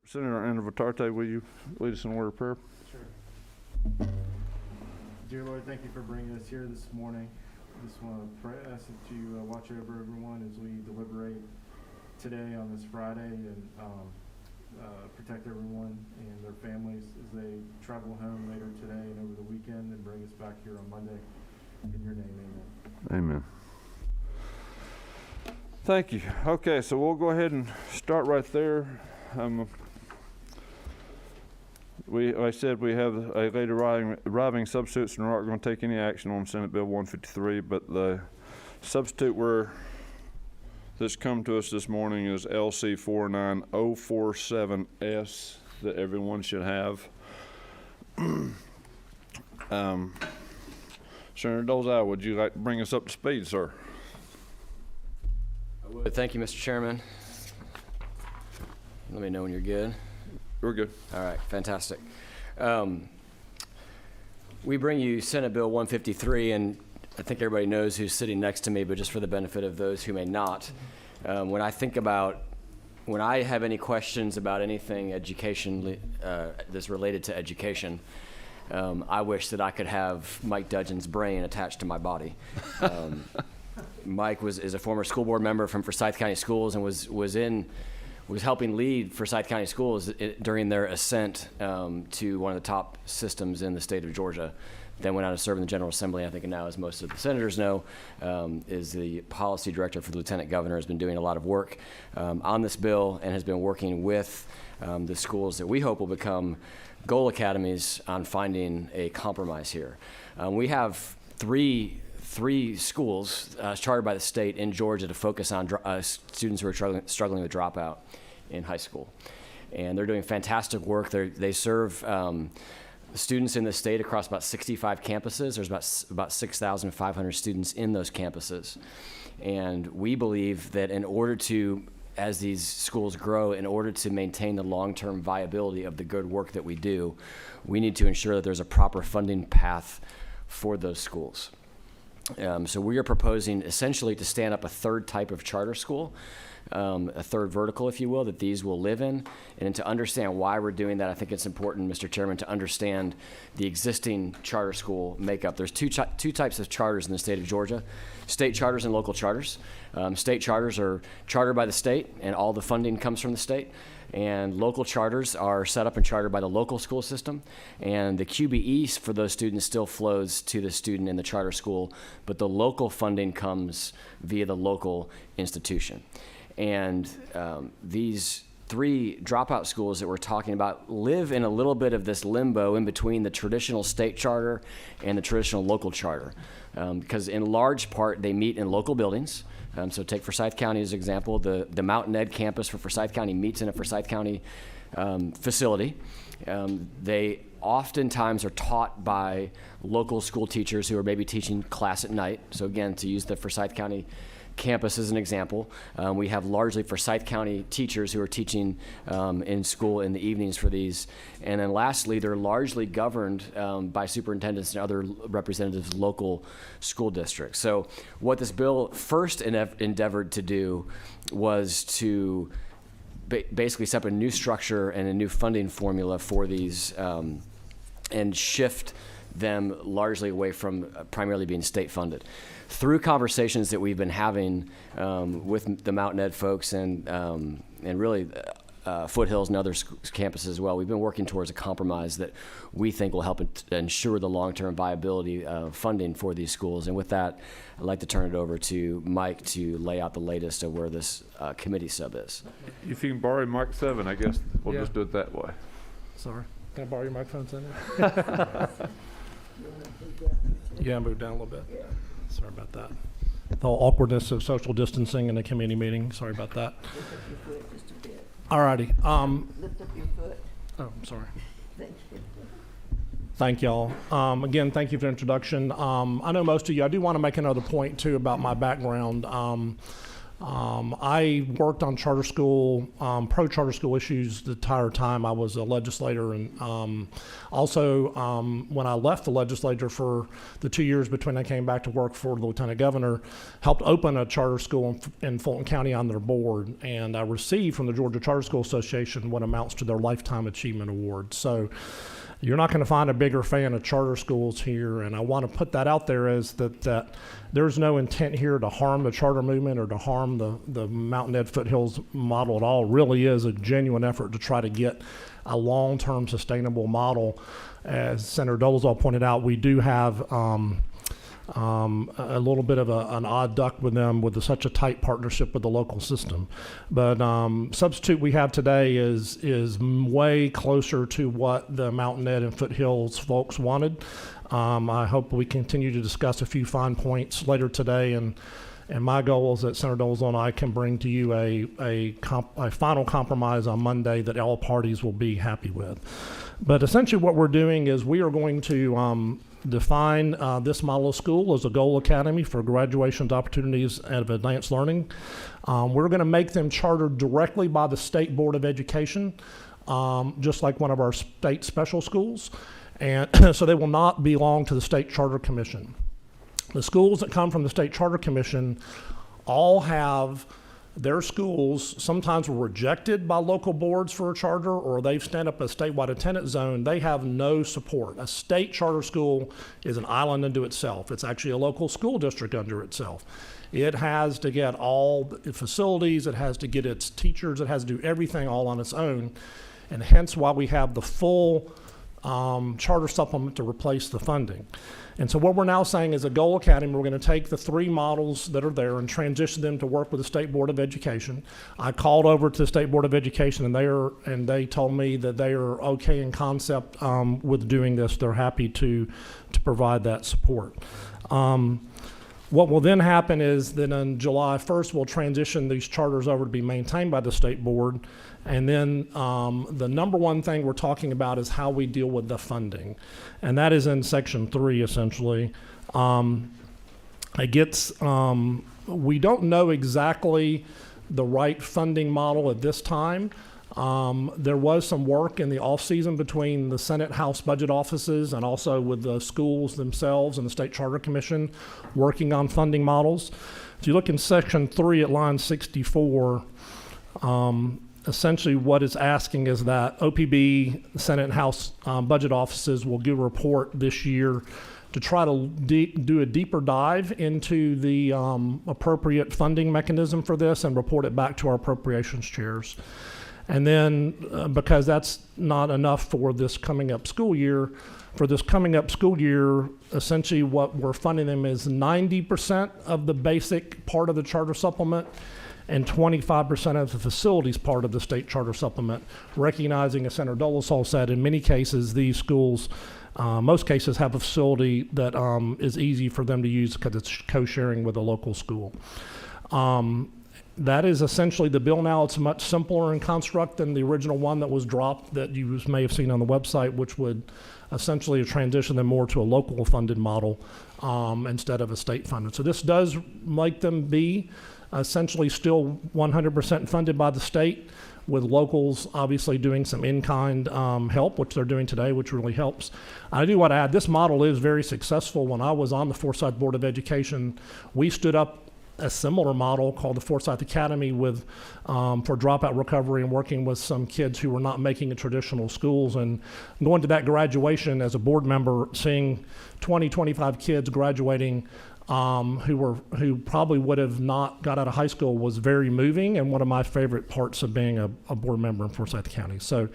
Senator Anavitarte, will you lead us in a word of prayer? Sure. Dear Lord, thank you for bringing us here this morning. Just want to pray, ask that you watch over everyone as we deliberate today on this Friday, and protect everyone and their families as they travel home later today and over the weekend, and bring us back here on Monday. In your name, amen. Amen. Thank you. Okay, so we'll go ahead and start right there. Like I said, we have a late arriving substitutes, and we're not going to take any action on Senate Bill 153, but the substitute that's come to us this morning is LC 49047S that everyone should have. Senator Dolezal, would you like to bring us up to speed, sir? I would. Thank you, Mr. Chairman. Let me know when you're good. We're good. All right, fantastic. We bring you Senate Bill 153, and I think everybody knows who's sitting next to me, but just for the benefit of those who may not, when I have any questions about anything education that's related to education, I wish that I could have Mike Dudgeon's brain attached to my body. Mike is a former school board member from Forsyth County Schools, and was helping lead Forsyth County Schools during their ascent to one of the top systems in the state of Georgia. Then went out to serve in the General Assembly. I think now, as most of the senators know, is the policy director for the lieutenant governor. Has been doing a lot of work on this bill, and has been working with the schools that we hope will become goal academies on finding a compromise here. We have three schools chartered by the state in Georgia to focus on students who are struggling with dropout in high school. And they're doing fantastic work. They serve students in the state across about 65 campuses. There's about 6,500 students in those campuses. And we believe that in order to, as these schools grow, in order to maintain the long-term viability of the good work that we do, we need to ensure that there's a proper funding path for those schools. So we are proposing essentially to stand up a third type of charter school, a third vertical, if you will, that these will live in. And to understand why we're doing that, I think it's important, Mr. Chairman, to understand the existing charter school makeup. There's two types of charters in the state of Georgia: state charters and local charters. State charters are chartered by the state, and all the funding comes from the state. And local charters are set up and chartered by the local school system, and the QBE for those students still flows to the student in the charter school, but the local funding comes via the local institution. And these three dropout schools that we're talking about live in a little bit of this limbo in between the traditional state charter and the traditional local charter, because in large part they meet in local buildings. So take Forsyth County as an example. The Mountain Ed campus for Forsyth County meets in a Forsyth County facility. They oftentimes are taught by local school teachers who are maybe teaching class at night. So again, to use the Forsyth County campus as an example, we have largely Forsyth County teachers who are teaching in school in the evenings for these. And then lastly, they're largely governed by superintendents and other representatives of local school districts. So what this bill first endeavored to do was to basically set up a new structure and a new funding formula for these and shift them largely away from primarily being state funded. Through conversations that we've been having with the Mountain Ed folks and really Foothills and other campuses as well, we've been working towards a compromise that we think will help ensure the long-term viability of funding for these schools. And with that, I'd like to turn it over to Mike to lay out the latest of where this committee sub is. If you can borrow Mike 7, I guess we'll just do it that way. Sorry. Can I borrow your microphone, Senator? Yeah, move down a little bit. Sorry about that. The awkwardness of social distancing in a committee meeting. Sorry about that. Lift up your foot just a bit. All righty. Lift up your foot. Oh, I'm sorry. Thank you. Thank y'all. Again, thank you for the introduction. I know most of you, I do want to make another point too about my background. I worked on charter school, pro-charter school issues the entire time I was a legislator, and also when I left the legislature for the 2 years between I came back to work for the lieutenant governor, helped open a charter school in Fulton County on their board, and I received from the Georgia Charter School Association what amounts to their Lifetime Achievement Award. So you're not going to find a bigger fan of charter schools here, and I want to put that out there as that there's no intent here to harm the charter movement or to harm the Mountain Ed Foothills model at all. It really is a genuine effort to try to get a long-term sustainable model. As Senator Dolezal pointed out, we do have a little bit of an odd duck with them with such a tight partnership with the local system. But substitute we have today is way closer to what the Mountain Ed and Foothills folks wanted. I hope we continue to discuss a few fine points later today, and my goal is that Senator Dolezal and I can bring to you a final compromise on Monday that all parties will be happy with. But essentially what we're doing is we are going to define this model of school as a goal academy for graduation opportunities of advanced learning. We're going to make them chartered directly by the State Board of Education, just like one of our state special schools. And so they will not belong to the State Charter Commission. The schools that come from the State Charter Commission all have their schools sometimes were rejected by local boards for a charter, or they've stand up a statewide attendance zone. They have no support. A state charter school is an island unto itself. It's actually a local school district unto itself. It has to get all the facilities, it has to get its teachers, it has to do everything all on its own, and hence why we have the full charter supplement to replace the funding. And so what we're now saying is a goal academy, we're going to take the three models that are there and transition them to work with the State Board of Education. I called over to the State Board of Education, and they told me that they are okay in concept with doing this. They're happy to provide that support. What will then happen is that on July 1st, we'll transition these charters over to be maintained by the State Board. And then the number one thing we're talking about is how we deal with the funding. And that is in Section 3, essentially. We don't know exactly the right funding model at this time. There was some work in the off-season between the Senate House budget offices and also with the schools themselves and the State Charter Commission working on funding models. If you look in Section 3 at line 64, essentially what it's asking is that OPB, Senate and House budget offices will give a report this year to try to do a deeper dive into the appropriate funding mechanism for this and report it back to our appropriations chairs. And then because that's not enough for this coming up school year, essentially what we're funding them is 90% of the basic part of the charter supplement and 25% of the facilities part of the state charter supplement, recognizing, as Senator Dolezal said, in many cases, these schools, most cases have a facility that is easy for them to use because it's co-sharing with a local school. That is essentially the bill now. It's much simpler in construct than the original one that was dropped that you may have seen on the website, which would essentially transition them more to a local funded model instead of a state funded. So this does make them be essentially still 100% funded by the state, with locals obviously doing some in-kind help, which they're doing today, which really helps. I do want to add, this model is very successful. When I was on the Forsyth Board of Education, we stood up a similar model called the Forsyth Academy with for dropout recovery and working with some kids who were not making it traditional schools, and going to that graduation as a board member, seeing 20, 25 kids graduating who probably would have not got out of high school was very moving, and one of my favorite parts of being a board member in Forsyth County. So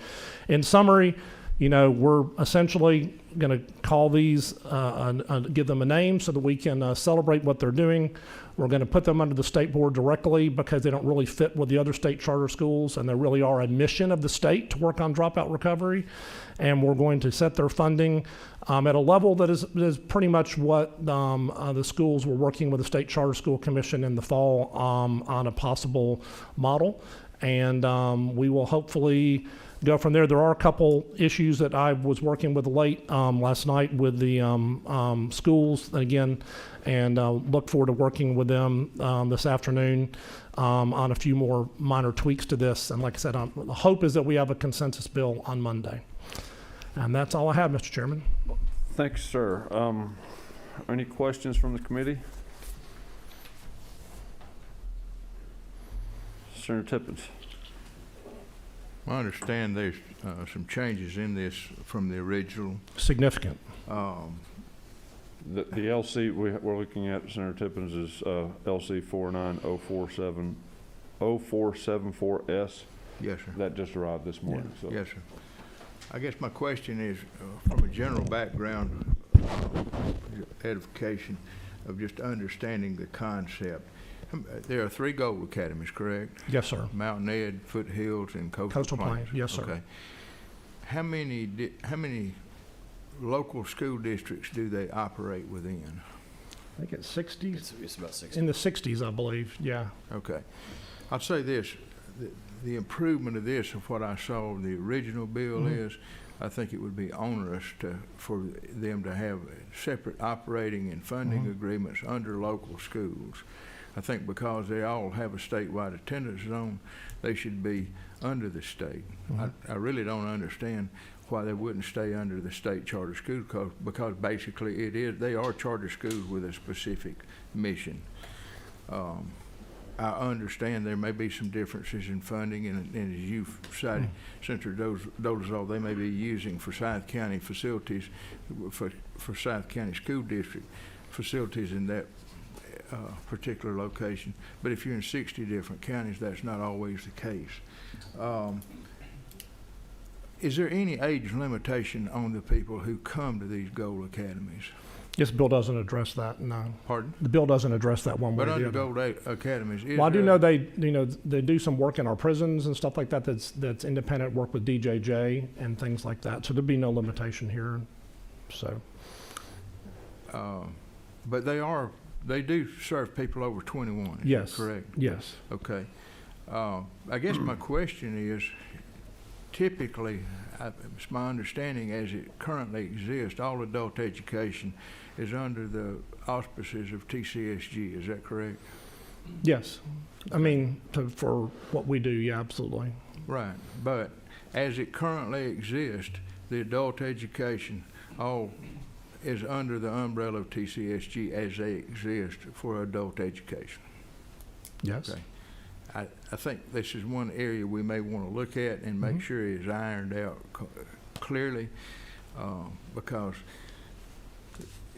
in summary, you know, we're essentially going to call these, give them a name so that we can celebrate what they're doing. We're going to put them under the state board directly because they don't really fit with the other state charter schools, and they really are a mission of the state to work on dropout recovery. And we're going to set their funding at a level that is pretty much what the schools were working with the State Charter School Commission in the fall on a possible model. And we will hopefully go from there. There are a couple issues that I was working with late last night with the schools. Again, and look forward to working with them this afternoon on a few more minor tweaks to this. And like I said, the hope is that we have a consensus bill on Monday. And that's all I have, Mr. Chairman. Thanks, sir. Any questions from the committee? Senator Tippins. I understand there's some changes in this from the original. Significant. The LC we're looking at, Senator Tippins, is LC 490474S. Yes, sir. That just arrived this morning. So. Yes, sir. I guess my question is, from a general background, edification of just understanding the concept. There are 3 Gold Academies, correct? Yes, sir. Mountain Ed, Foothills, and Coastal Plains. Yes, sir. Okay. How many local school districts do they operate within? I think it's 60. It's about 6. In the 60s, I believe. Yeah. Okay. I'll say this, the improvement of this of what I saw in the original bill is, I think it would be onerous for them to have separate operating and funding agreements under local schools. I think because they all have a statewide attendance zone, they should be under the state. I really don't understand why they wouldn't stay under the state charter school code, because basically they are charter schools with a specific mission. I understand there may be some differences in funding, and as you've cited, Senator Dolezal, they may be using Forsyth County facilities, for Forsyth County School District facilities in that particular location. But if you're in 60 different counties, that's not always the case. Is there any age limitation on the people who come to these Gold Academies? This bill doesn't address that, no. Pardon? The bill doesn't address that one way But or the under other. Gold Academies, is Well, I do there- know they do some work in our prisons and stuff like that that's independent work with DJJ and things like that. So there'd be no limitation here. So, but they do serve people over 21, is yes. that correct? Yes. Okay. I guess my question is, typically, it's my understanding as it currently exists, all adult education is under the auspices of TCSG, is that correct? Yes. I mean, for what we do, yeah, absolutely. Right, but as it currently exists, the adult education all is under the umbrella of TCSG as they exist for adult education. Yes. Okay. I think this is one area we may want to look at and make sure is ironed out clearly, because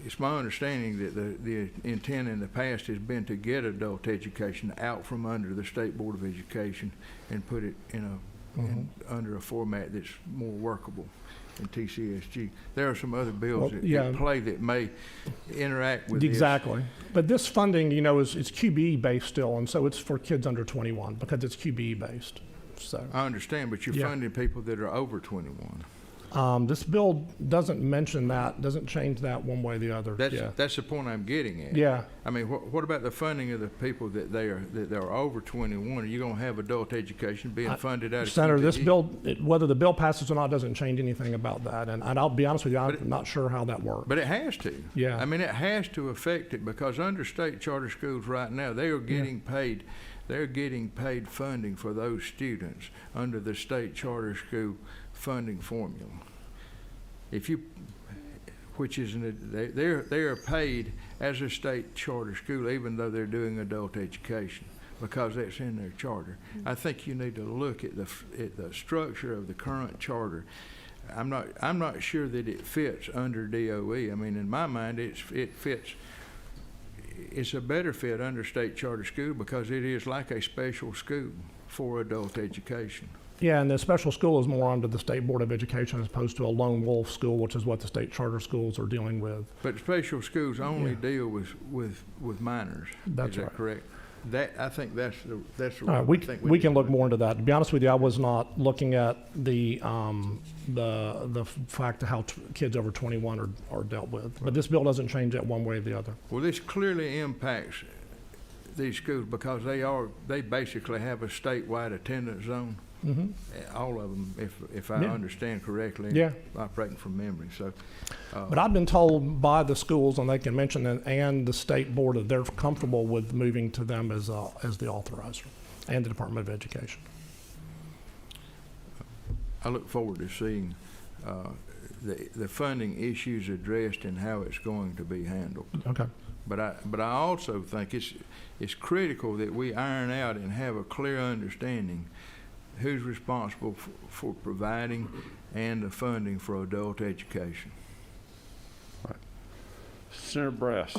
it's my understanding that the intent in the past has been to get adult education out from under the State Board of Education and put it under a format that's more workable in TCSG. There are some other bills at play that may interact with exactly. But this funding, is QBE based still, and so it's for kids under 21 because it's QBE based. So I understand, but you're funding people that are over 21. This bill doesn't mention that, doesn't change that one way or the other. That's the point I'm getting at. Yeah. I mean, what about the funding of the people that are over 21? Are you going to have adult education being funded out of Senator, QBE? this bill, whether the bill passes or not, doesn't change anything about that. And I'll be honest with you, I'm not sure how that works. But it has to. Yeah. I mean, it has to affect it, because under state charter schools right now, they are getting paid. They're getting paid funding for those students under the state charter school funding formula. They are paid as a state charter school, even though they're doing adult education, because that's in their charter. I think you need to look at the structure of the current charter. I'm not sure that it fits under DOE. I mean, in my mind, it fits. It's a better fit under state charter school because it is like a special school for adult education. Yeah, and the special school is more under the State Board of Education as opposed to a lone wolf school, which is what the state charter schools are dealing with. But special schools only deal with minors. That's is that right. correct? That I think that's the All right, we can look more into that. To be honest with you, I was not looking at the fact of how kids over 21 are dealt with. But this bill doesn't change that one way or the other. Well, this clearly impacts these schools because they basically have a statewide attendance zone. Mhm. All of them, if I Yeah. understand correctly. Yeah. Operating from memory, so. But I've been told by the schools, and they can mention it, and the state board, that they're comfortable with moving to them as the authorizer, and the Department of Education. I look forward to seeing the funding issues addressed and how it's going to be handled. Okay. But I also think it's critical that we iron out and have a clear understanding who's responsible for providing and the funding for adult education. Senator Brass.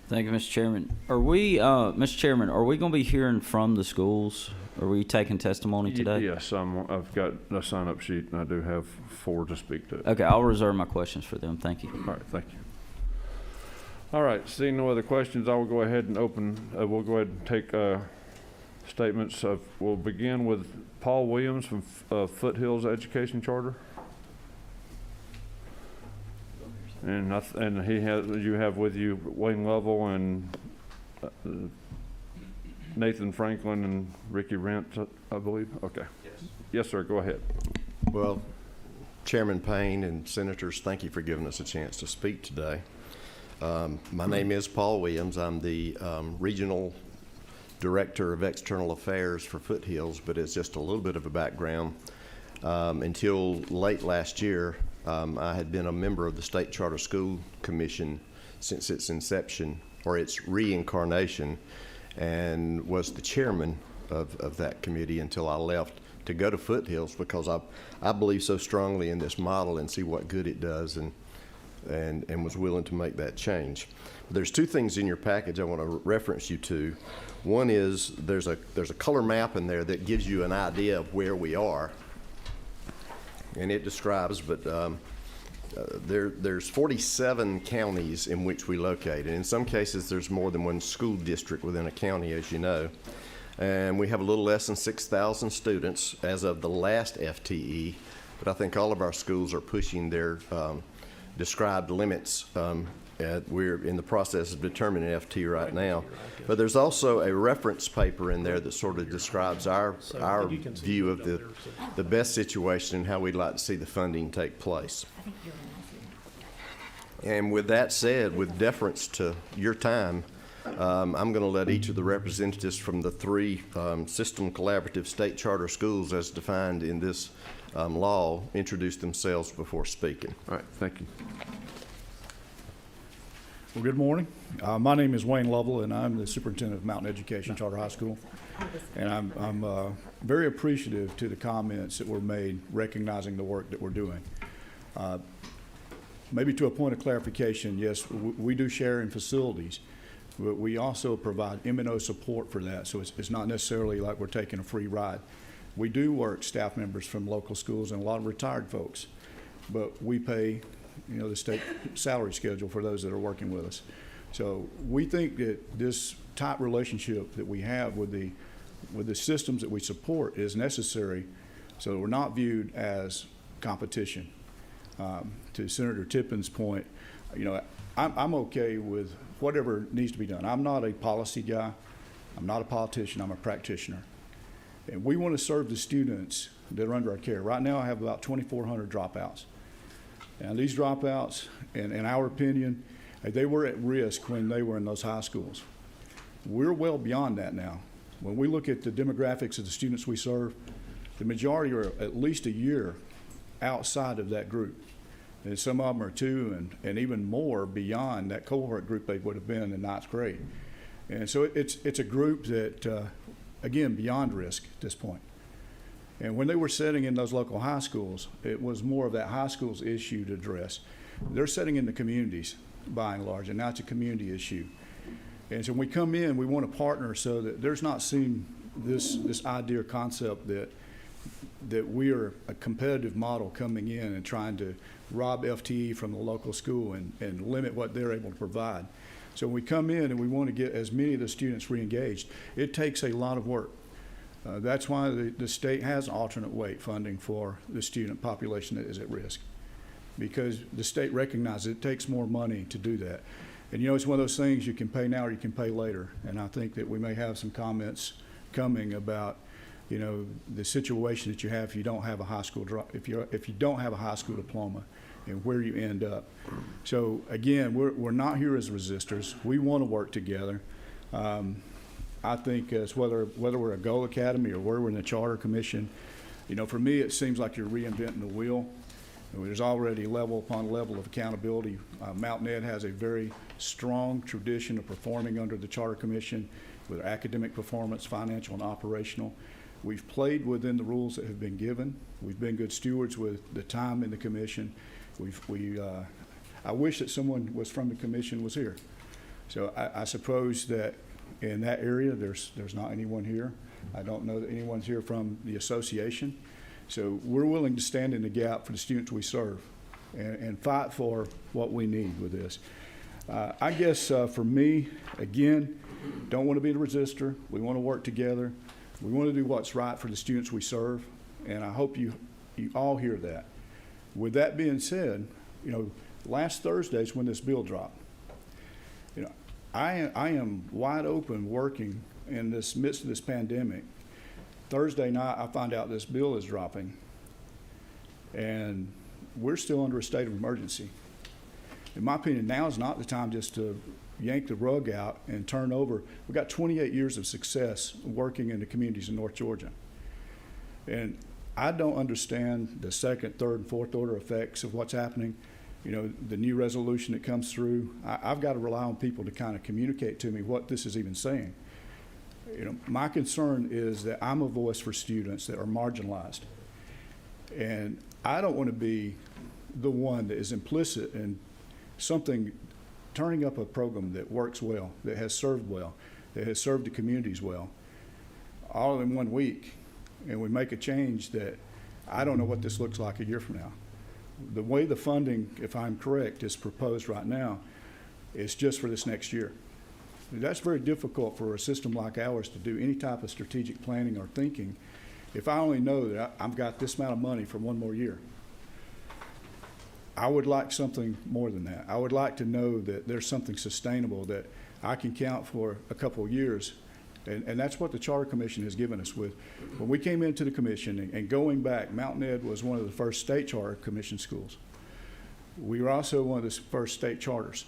Thank you, Mr. Chairman. Mr. Chairman, are we going to be hearing from the schools? Are we taking testimony today? Yes, I've got a sign-up sheet, and I do have 4 to speak to. Okay, I'll reserve my questions for them. Thank you. All right, thank you. All right, seeing no other questions, I will go ahead and we'll go ahead and take statements. We'll begin with Paul Williams from Foothills Education Charter. And you have with you Wayne Lovell and Nathan Franklin and Ricky Rent, I believe. Okay. Yes. Yes, sir. Go ahead. Well, Chairman Payne and Senators, thank you for giving us a chance to speak today. My name is Paul Williams. I'm the Regional Director of External Affairs for Foothills, but it's just a little bit of a background. Until late last year, I had been a member of the State Charter School Commission since its inception, or its reincarnation, and was the chairman of that committee until I left to go to Foothills, because I believe so strongly in this model and see what good it does, and was willing to make that change. There's 2 things in your package I want to reference you to. One is there's a color map in there that gives you an idea of where we are, and it describes, but there's 47 counties in which we locate, and in some cases there's more than one school district within a county, as you know. And we have a little less than 6,000 students as of the last FTE, but I think all of our schools are pushing their described limits. We're in the process of determining FT right now. But there's also a reference paper in there that sort of describes our view of the best situation and how we'd like to see the funding take place. And with that said, with deference to your time, I'm going to let each of the representatives from the 3 system collaborative state charter schools as defined in this law introduce themselves before speaking. All right, thank you. Well, good morning. My name is Wayne Lovell, and I'm the superintendent of Mountain Education Charter High School. And I'm very appreciative to the comments that were made recognizing the work that we're doing. Maybe to a point of clarification, yes, we do share in facilities, but we also provide M&O support for that, so it's not necessarily like we're taking a free ride. We do work staff members from local schools and a lot of retired folks, but we pay the state salary schedule for those that are working with us. So we think that this tight relationship that we have with the systems that we support is necessary, so that we're not viewed as competition. To Senator Tippin's point, I'm okay with whatever needs to be done. I'm not a policy guy. I'm not a politician. I'm a practitioner. And we want to serve the students that are under our care. Right now I have about 2,400 dropouts. And these dropouts, in our opinion, they were at risk when they were in those high schools. We're well beyond that now. When we look at the demographics of the students we serve, the majority are at least a year outside of that group. And some of them are 2 and even more beyond that cohort group they would have been in 9th grade. And so it's a group that, again, beyond risk at this point. And when they were sitting in those local high schools, it was more of that high school's issue to address. They're sitting in the communities by and large, and now it's a community issue. And so when we come in, we want to partner so that there's not seen this idea or concept that we are a competitive model coming in and trying to rob FTE from the local school and limit what they're able to provide. So when we come in and we want to get as many of the students re-engaged, it takes a lot of work. That's why the state has alternate weight funding for the student population that is at risk, because the state recognizes it takes more money to do that. And it's one of those things you can pay now or you can pay later. And I think that we may have some comments coming about you know, the situation that you have if you don't have a high school if you don't have a high school diploma, and where you end up. So again, we're not here as resistors. We want to work together. I think as whether we're a Goal Academy or whether we're in the Charter Commission, you know, for me it seems like you're reinventing the wheel. There's already level upon level of accountability. Mountain Ed has a very strong tradition of performing under the Charter Commission with academic performance, financial, and operational. We've played within the rules that have been given. We've been good stewards with the time in the commission. I wish that someone was from the commission was here. So I suppose that in that area, there's not anyone here. I don't know that anyone's here from the association. So we're willing to stand in the gap for the students we serve and fight for what we need with this. I guess for me, again, don't want to be the resistor. We want to work together. We want to do what's right for the students we serve, and I hope you all hear that. With that being said, you know, last Thursday is when this bill dropped. You know, I am wide open working in this midst of this pandemic. Thursday night, I find out this bill is dropping, and we're still under a state of emergency. In my opinion, now is not the time just to yank the rug out and turn over. We've got 28 years of success working in the communities in North Georgia. And I don't understand the second, third, and fourth order effects of what's happening. You know, the new resolution that comes through, I've got to rely on people to kind of communicate to me what this is even saying. You know, my concern is that I'm a voice for students that are marginalized. And I don't want to be the one that is implicit in something, turning up a program that works well, that has served well, that has served the communities well, all in 1 week, and we make a change that I don't know what this looks like a year from now. The way the funding, if I'm correct, is proposed right now is just for this next year. That's very difficult for a system like ours to do any type of strategic planning or thinking if I only know that I've got this amount of money for 1 more year. I would like something more than that. I would like to know that there's something sustainable that I can count for a couple of years. And that's what the Charter Commission has given us with. When we came into the commission, and going back, Mountain Ed was one of the first state charter commission schools. We were also one of the first state charters.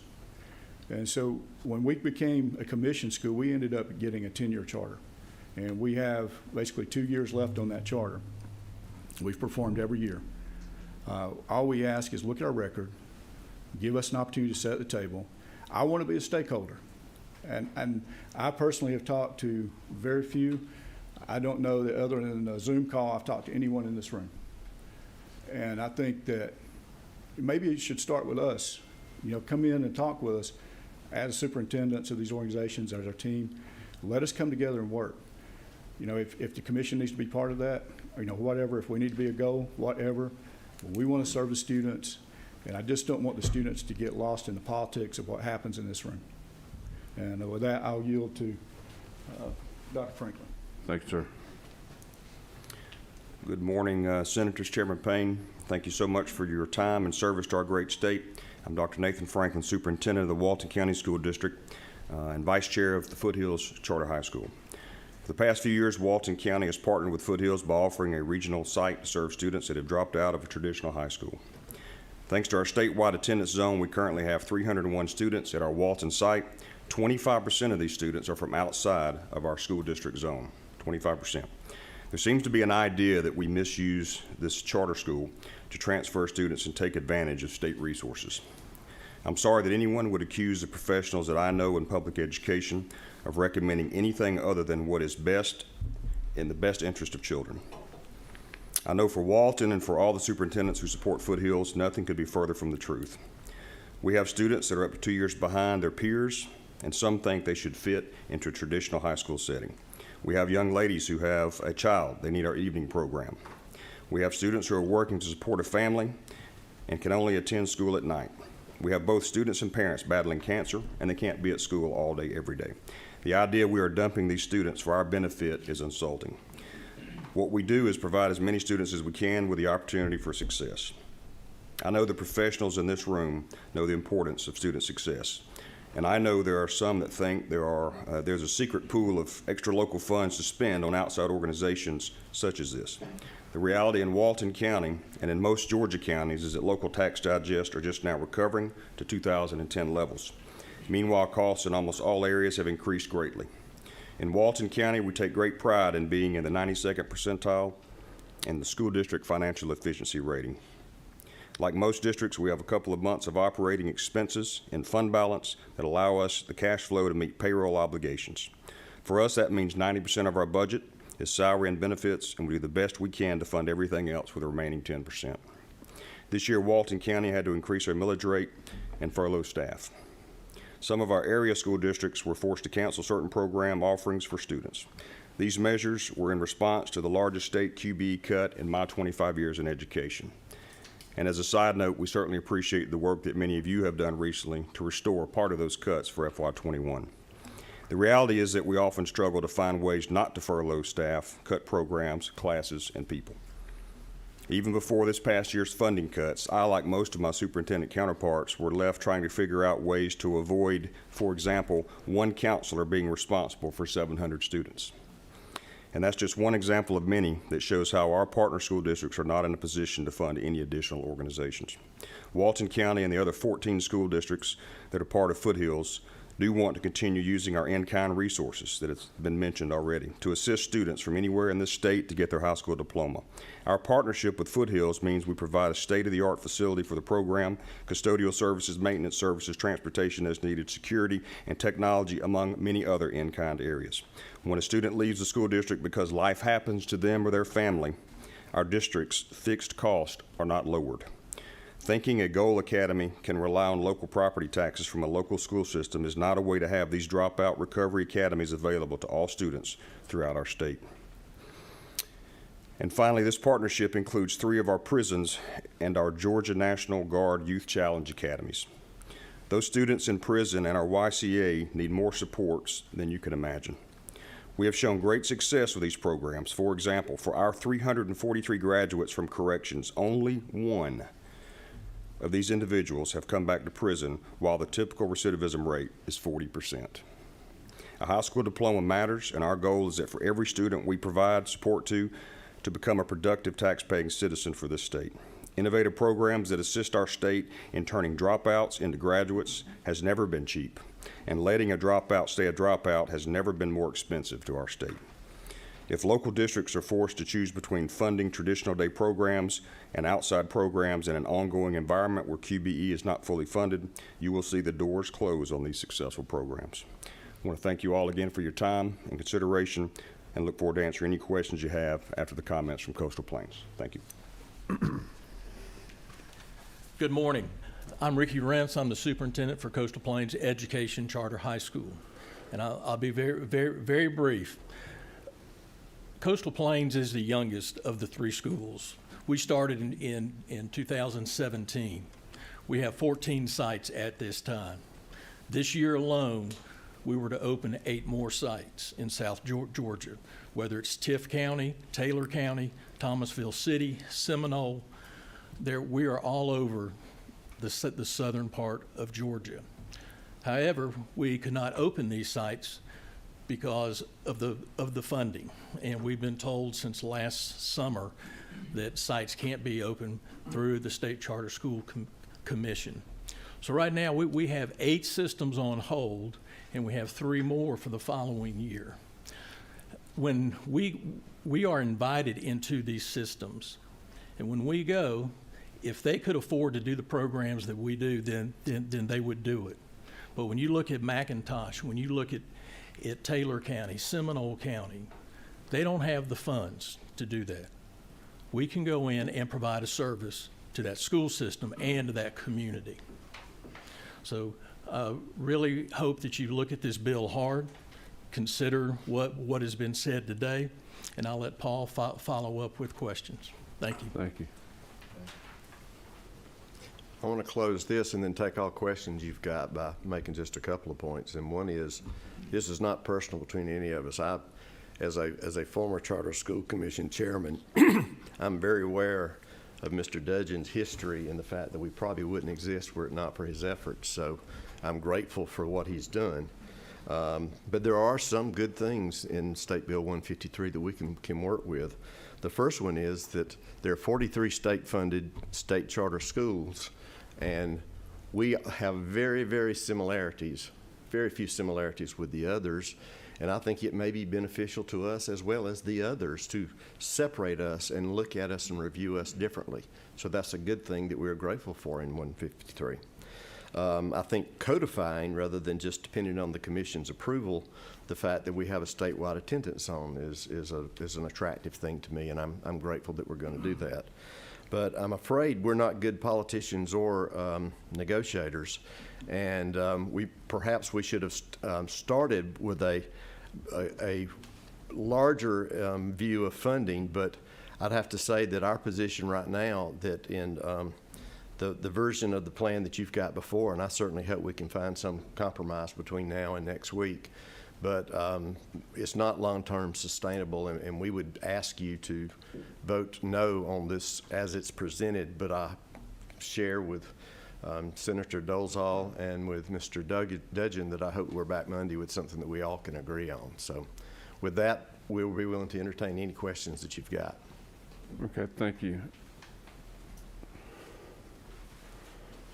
And so when we became a commission school, we ended up getting a 10-year charter. And we have basically 2 years left on that charter. We've performed every year. All we ask is look at our record, give us an opportunity to set the table. I want to be a stakeholder. And I personally have talked to very few. I don't know that other than a Zoom call, I've talked to anyone in this room. And I think that maybe it should start with us. You know, come in and talk with us as superintendents of these organizations, as our team. Let us come together and work. You know, if the commission needs to be part of that, you know, whatever, if we need to be a goal, whatever, we want to serve the students. And I just don't want the students to get lost in the politics of what happens in this room. And with that, I'll yield to Dr. Franklin. Thank you, sir. Good morning, Senators, Chairman Payne. Thank you so much for your time and service to our great state. I'm Dr. Nathan Franken, Superintendent of the Walton County School District and Vice Chair of the Foothills Charter High School. For the past few years, Walton County has partnered with Foothills by offering a regional site to serve students that have dropped out of a traditional high school. Thanks to our statewide attendance zone, we currently have 301 students at our Walton site. 25% of these students are from outside of our school district zone, 25%. There seems to be an idea that we misuse this charter school to transfer students and take advantage of state resources. I'm sorry that anyone would accuse the professionals that I know in public education of recommending anything other than what is best in the best interest of children. I know for Walton and for all the superintendents who support Foothills, nothing could be further from the truth. We have students that are up to 2 years behind their peers, and some think they should fit into a traditional high school setting. We have young ladies who have a child. They need our evening program. We have students who are working to support a family and can only attend school at night. We have both students and parents battling cancer, and they can't be at school all day, every day. The idea we are dumping these students for our benefit is insulting. What we do is provide as many students as we can with the opportunity for success. I know the professionals in this room know the importance of student success, And I know there are some that think there's a secret pool of extra local funds to spend on outside organizations such as this. The reality in Walton County and in most Georgia counties is that local tax digests are just now recovering to 2010 levels. Meanwhile, costs in almost all areas have increased greatly. In Walton County, we take great pride in being in the 92nd percentile in the school district financial efficiency rating. Like most districts, we have a couple of months of operating expenses in fund balance that allow us the cash flow to meet payroll obligations. For us, that means 90% of our budget is salary and benefits, and we do the best we can to fund everything else with the remaining 10%. This year, Walton County had to increase our millage rate and furlough staff. Some of our area school districts were forced to cancel certain program offerings for students. These measures were in response to the largest state QBE cut in my 25 years in education. And as a side note, we certainly appreciate the work that many of you have done recently to restore part of those cuts for FY21. The reality is that we often struggle to find ways not to furlough staff, cut programs, classes, and people. Even before this past year's funding cuts, I, like most of my superintendent counterparts, were left trying to figure out ways to avoid, for example, one counselor being responsible for 700 students. And that's just one example of many that shows how our partner school districts are not in a position to fund any additional organizations. Walton County and the other 14 school districts that are part of Foothills do want to continue using our in-kind resources that has been mentioned already to assist students from anywhere in this state to get their high school diploma. Our partnership with Foothills means we provide a state-of-the-art facility for the program, custodial services, maintenance services, transportation as needed, security, and technology, among many other in-kind areas. When a student leaves the school district because life happens to them or their family, our district's fixed costs are not lowered. Thinking a Goal Academy can rely on local property taxes from a local school system is not a way to have these dropout recovery academies available to all students throughout our state. And finally, this partnership includes 3 of our prisons and our Georgia National Guard Youth Challenge Academies. Those students in prison and our YCA need more supports than you can imagine. We have shown great success with these programs. For example, for our 343 graduates from corrections, only 1 of these individuals have come back to prison, while the typical recidivism rate is 40%. A high school diploma matters, and our goal is that for every student we provide support to become a productive tax-paying citizen for this state. Innovative programs that assist our state in turning dropouts into graduates has never been cheap, and letting a dropout stay a dropout has never been more expensive to our state. If local districts are forced to choose between funding traditional day programs and outside programs in an ongoing environment where QBE is not fully funded, you will see the doors close on these successful programs. I want to thank you all again for your time and consideration, and look forward to answering any questions you have after the comments from Coastal Plains. Thank you. Good morning. I'm Ricky Rentz. I'm the superintendent for Coastal Plains Education Charter High School, and I'll be very brief. Coastal Plains is the youngest of the 3 schools. We started in 2017. We have 14 sites at this time. This year alone, we were to open 8 more sites in South Georgia, whether it's Tift County, Taylor County, Thomasville City, Seminole. We are all over the southern part of Georgia. However, we could not open these sites because of the funding, and we've been told since last summer that sites can't be open through the State Charter School Commission. So right now we have 8 systems on hold, and we have 3 more for the following year. When we are invited into these systems, and when we go, if they could afford to do the programs that we do, then they would do it. But when you look at McIntosh, when you look at Taylor County, Seminole County, they don't have the funds to do that. We can go in and provide a service to that school system and to that community. So really hope that you look at this bill hard, consider what has been said today, and I'll let Paul follow up with questions. Thank you. Thank you. I want to close this and then take all questions you've got by making just a couple of points. And one is, this is not personal between any of us. As a former Charter School Commission chairman, I'm very aware of Mr. Dudgeon's history and the fact that we probably wouldn't exist were it not for his efforts. So I'm grateful for what he's done. But there are some good things in State Bill 153 that we can work with. The first one is that there are 43 state-funded state charter schools, and we have very, very few similarities with the others. And I think it may be beneficial to us as well as the others to separate us and look at us and review us differently. So that's a good thing that we're grateful for in 153. I think codifying rather than just depending on the commission's approval, the fact that we have a statewide attendance zone is an attractive thing to me, and I'm grateful that we're going to do that. But I'm afraid we're not good politicians or negotiators, and perhaps we should have started with a larger view of funding. But I'd have to say that our position right now, that in the version of the plan that you've got before, and I certainly hope we can find some compromise between now and next week, but it's not long-term sustainable, and we would ask you to vote no on this as it's presented. But I share with Senator Dolezal and with Mr. Dudgeon that I hope we're back Monday with something that we all can agree on. So with that, we'll be willing to entertain any questions that you've got. Okay, thank you.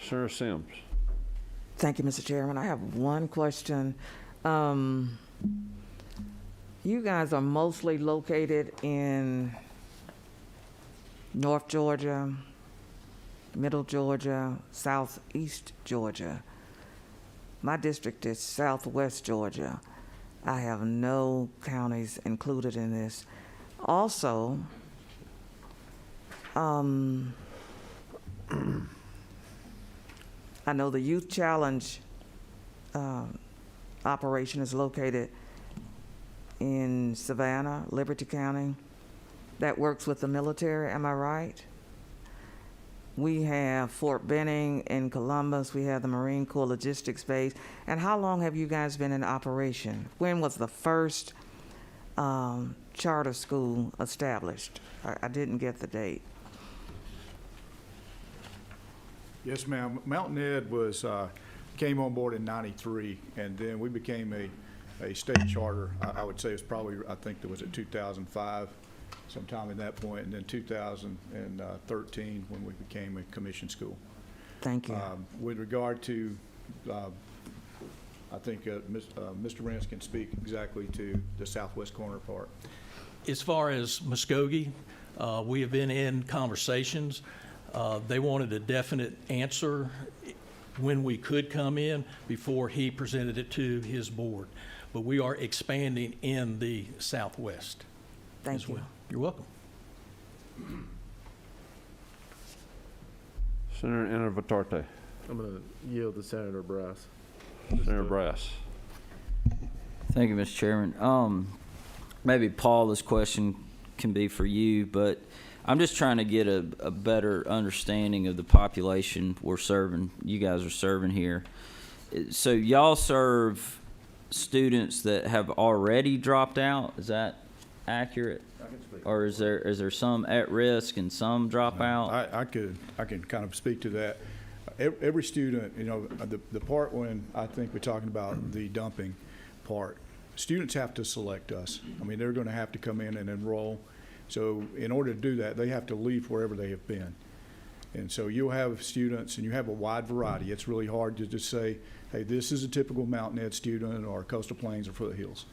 Sarah Sims. Thank you, Mr. Chairman. I have one question. You guys are mostly located in North Georgia, Middle Georgia, Southeast Georgia. My district is Southwest Georgia. I have no counties included in this. Also, I know the Youth Challenge operation is located in Savannah, Liberty County. That works with the military, am I right? We have Fort Benning in Columbus. We have the Marine Corps Logistics Base. And how long have you guys been in operation? When was the first charter school established? I didn't get the date. Yes, ma'am. Mountain Ed came on board in '93, and then we became a state charter. I would say it's probably, I think there was at 2005, sometime at that point, and then 2013 when we became a commission school. Thank you. With regard to, I think Mr. Rance can speak exactly to the southwest corner part. As far as Muskogee, we have been in conversations. They wanted a definite answer when we could come in before he presented it to his board. But we are expanding in the Southwest. Thank you. Well. You're welcome. Senator Enter Vitarte. I'm going to yield to Senator Brass. Senator Brass. Thank you, Mr. Chairman. Maybe, Paul, this question can be for you, but I'm just trying to get a better understanding of the population we're serving, you guys are serving here. So y'all serve students that have already dropped out, is that accurate? Or is there some at risk and some drop out? I can kind of speak to that. Every student, you know, the part when I think we're talking about the dumping part, students have to select us. I mean, they're going to have to come in and enroll. So in order to do that, they have to leave wherever they have been. And so you'll have students, and you have a wide variety. It's really hard to just say, hey, this is a typical Mountain Ed student or Coastal Plains or Foothills.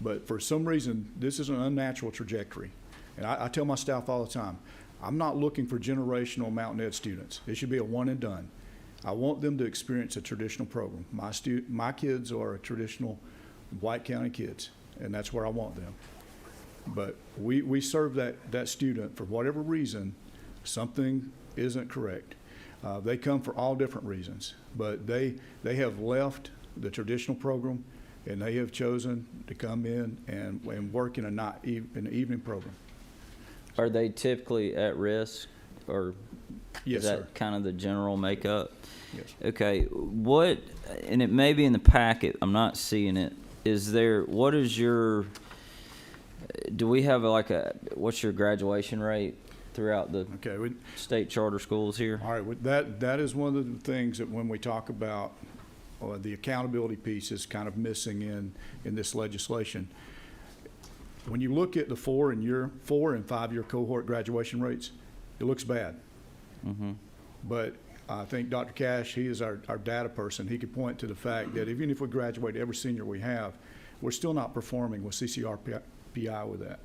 But for some reason, this is an unnatural trajectory. And I tell my staff all the time, I'm not looking for generational Mountain Ed students. It should be a one and done. I want them to experience a traditional program. My kids are traditional White County kids, and that's where I want them. But we serve that student for whatever reason, something isn't correct. They come for all different reasons, but they have left the traditional program, and they have chosen to come in and work in an evening program. Are they typically at risk, or Yes, is that sir. kind of the general makeup? Yes. Okay, and it may be in the packet, I'm not seeing it. Do we have what's your graduation rate throughout the state charter schools here? All right, that is one of the things that when we talk about the accountability piece is kind of missing in this legislation. When you look at the 4 and 5 year cohort graduation rates, it looks bad. But I think Dr. Cash, he is our data person. He could point to the fact that even if we graduate every senior we have, we're still not performing with CCRPI with that,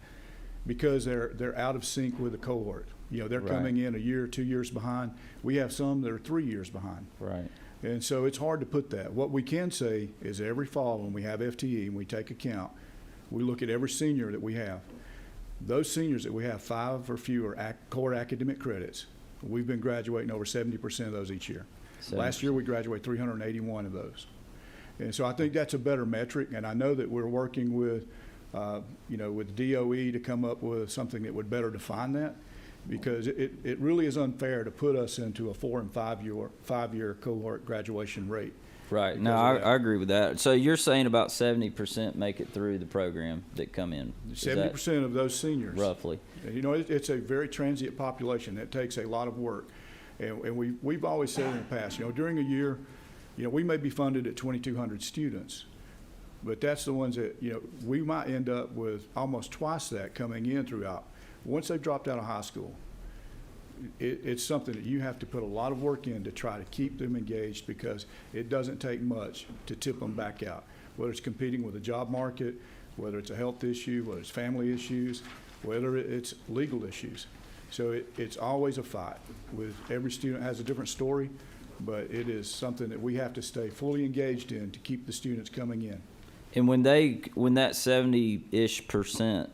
because they're out of sync with the cohort. You know, they're coming in a year, 2 years behind. We have some that are 3 years behind. Right. And so it's hard to put that. What we can say is every fall when we have FTE and we take account, we look at every senior that we have. Those seniors that we have 5 or fewer core academic credits, we've been graduating over 70% of those each year. Last year we graduated 381 of those. And so I think that's a better metric, and I know that we're working with, with DOE to come up with something that would better define that, because it really is unfair to put us into a 4 and 5 year cohort graduation rate. Right. No, I agree with that. So you're saying about 70% make it through the program that come in? 70% of those seniors. Roughly. You know, it's a very transient population that takes a lot of work. And we've always said in the past, during a year, we may be funded at 2,200 students, but that's the ones that, we might end up with almost twice that coming in throughout. Once they've dropped out of high school, it's something that you have to put a lot of work in to try to keep them engaged, because it doesn't take much to tip them back out, whether it's competing with the job market, whether it's a health issue, whether it's family issues, whether it's legal issues. So it's always a fight. With every student has a different story, but it is something that we have to stay fully engaged in to keep the students coming in. And when that 70-ish%,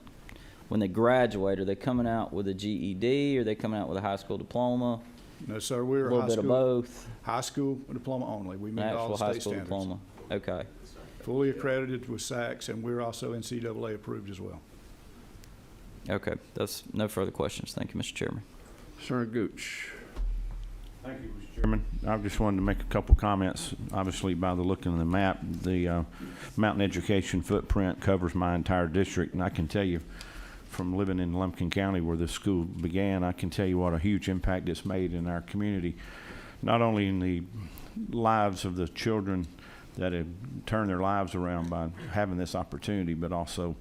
when they graduate, are they coming out with a GED? Or are they coming out with a high school diploma? No, sir, we're a little bit of both. High school diploma only. We meet all the high state school standards. diploma. Okay. Fully accredited with SACS, and we're also NCAA approved as well. Okay. That's no further questions. Thank you, Mr. Chairman. Senator Gooch. Thank you, Mr. Chairman. I just wanted to make a couple comments. Obviously, by the look of the map, the mountain education footprint covers my entire district, and I can tell you, from living in Lumpkin County where this school began, I can tell you what a huge impact it's made in our community, not only in the lives of the children that have turned their lives around by having this opportunity, but also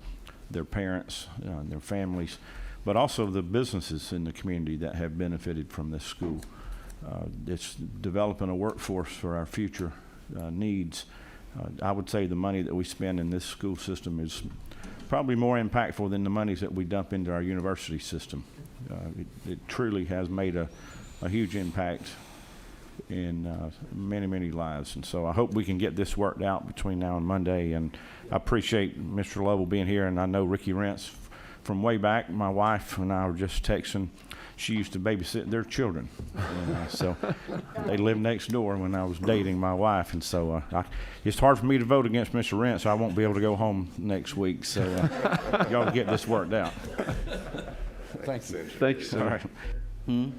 their parents, their families, but also the businesses in the community that have benefited from this school. It's developing a workforce for our future needs. I would say the money that we spend in this school system is probably more impactful than the monies that we dump into our university system. It truly has made a huge impact in many, many lives. And so I hope we can get this worked out between now and Monday. And I appreciate Mr. Lovell being here. And I know Ricky Rentz from way back. My wife and I were just texting. She used to babysit their children. And, so they lived next door when I was dating my wife. And so it's hard for me to vote against Mr. Rentz, so I won't be able to go home next week. So y'all get this worked out. Thank you. Thank you, Senator. All right.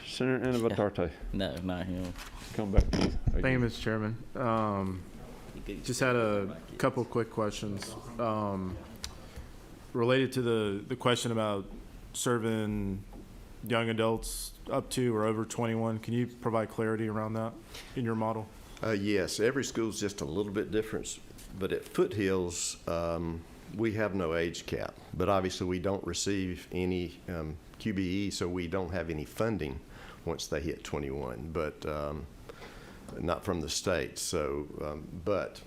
Senator Inabatarte. No, not him. Come back to you. Thank you, Mr. Chairman. Just had a couple quick questions. Related to the question about serving young adults up to or over 21, can you provide clarity around that in your model? Yes, every school's just a little bit different, but at Foothills, we have no age cap, but obviously we don't receive any QBE, so we don't have any funding once they hit 21, but not from the state. So, but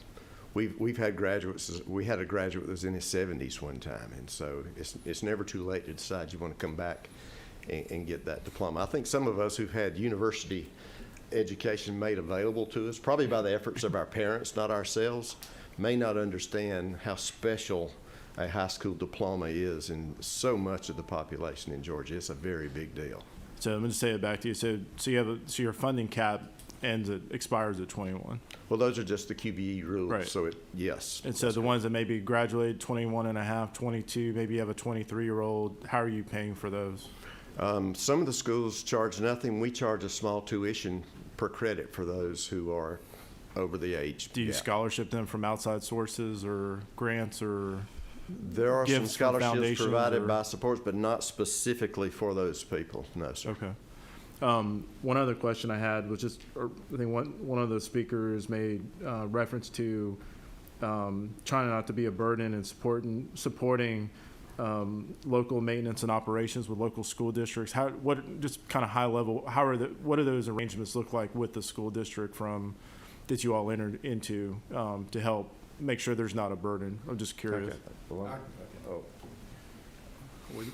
we've had graduates. We had a graduate that was in his 70s one time, and so it's never too late to decide you want to come back and get that diploma. I think some of us who've had university education made available to us, probably by the efforts of our parents, not ourselves, may not understand how special a high school diploma is in so much of the population in Georgia. It's a very big deal. So I'm going to say it back to you. So your funding cap expires at 21. Well, those are just the QBE rules. Right. So yes. And so the ones that maybe graduate 21 and a half, 22, maybe you have a 23-year-old, how are you paying for those? Some of the schools charge nothing. We charge a small tuition per credit for those who are over the age. Do you scholarship them from outside sources or grants or? There are some scholarships provided or? by supports, but not specifically for those people. No, sir. Okay. One other question I had was just, I think one of the speakers made reference to trying not to be a burden and supporting local maintenance and operations with local school districts. What just kind of high level, what do those arrangements look like with the school district that you all entered into to help make sure there's not a burden? I'm just curious. Okay.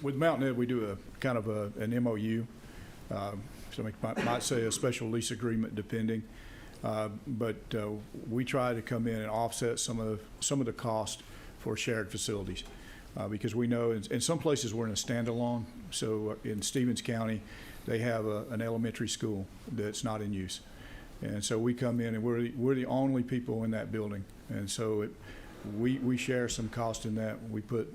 With Mountain Ed, we do a kind of an MOU. Somebody might say a special lease agreement, depending. But we try to come in and offset some of the cost for shared facilities. Because we know in some places we're in a standalone. So in Stevens County, they have an elementary school that's not in use. And so we come in and we're the only people in that building. And so we share some cost in that. We put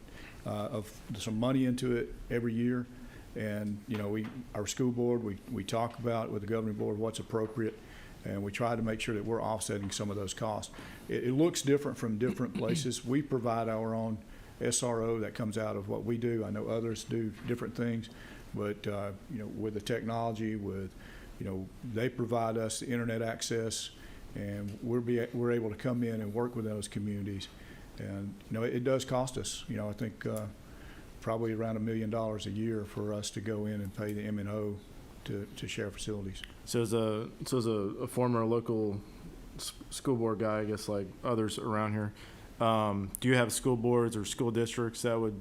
some money into it every year. And, you know, our school board, we talk about with the governing board what's appropriate. And we try to make sure that we're offsetting some of those costs. It looks different from different places. We provide our own SRO that comes out of what we do. I know others do different things, but you know, with the technology, they provide us the internet access, and we're able to come in and work with those communities. And you know, it does cost us. You know, I think probably around $1 million a year for us to go in and pay the M&O to share facilities. So as a former local school board guy, I guess like others around here, do you have school boards or school districts that would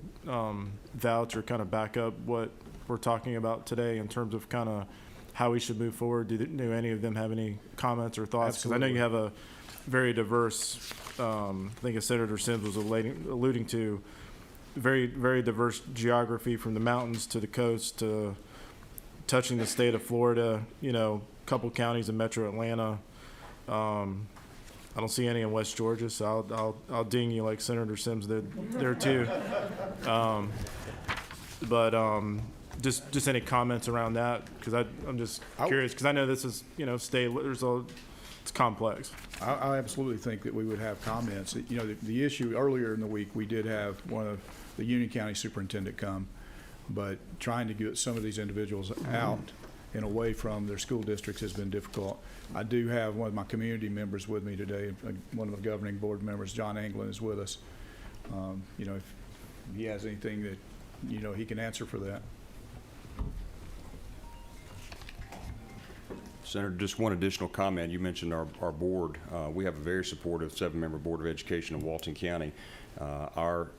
vouch or kind of back up what we're talking about today in terms of kind of how we should move forward? Do any of them have any comments or thoughts? Because I know you have a very diverse, I think as Senator Sims was alluding to, very, very diverse geography from the mountains to the coast to touching the state of Florida, you know, a couple counties in metro Atlanta. I don't see any in West Georgia, so I'll ding you like Senator Sims did there too. Just any comments around that? Because I'm just curious, because I know this is, you know, it's complex. I absolutely think that we would have comments. You know, the issue earlier in the week, we did have one of the Union County Superintendent come, but trying to get some of these individuals out and away from their school districts has been difficult. I do have one of my community members with me today. One of the governing board members, John Anglin, is with us. You know, if he has anything that, you know, he can answer for that. Senator, just one additional comment. You mentioned our board. We have a very supportive 7-member Board of Education in Walton County. Our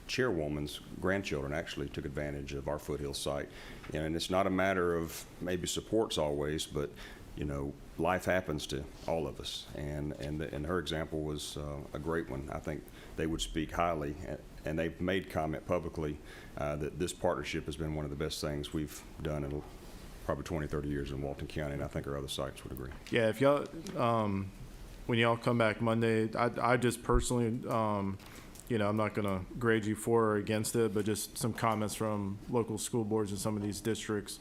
chairwoman's grandchildren actually took advantage of our Foothills site. And it's not a matter of maybe supports always, but you know, life happens to all of us. And her example was a great one. I think they would speak highly, and they've made comment publicly that this partnership has been one of the best things we've done in probably 20, 30 years in Walton County, and I think our other sites would agree. Yeah, if y'all, when y'all come back Monday, I just personally, you know, I'm not going to grade you for or against it, but just some comments from local school boards in some of these districts.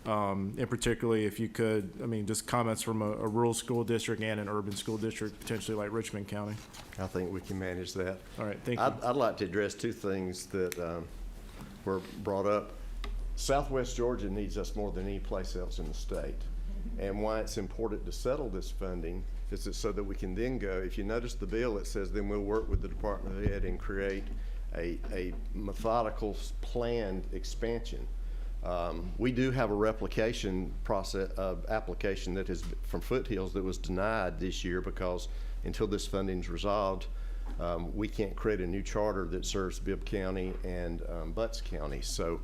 And particularly if you could, I mean, just comments from a rural school district and an urban school district, potentially like Richmond County. I think we can manage that. All right, thank you. I'd like to address two things that were brought up. Southwest Georgia needs us more than any place else in the state. And why it's important to settle this funding is so that we can then go, if you notice the bill, it says then we'll work with the Department of Ed and create a methodical planned expansion. We do have a replication process application that has from Foothills that was denied this year because until this funding is resolved, we can't create a new charter that serves Bibb County and Butts County. So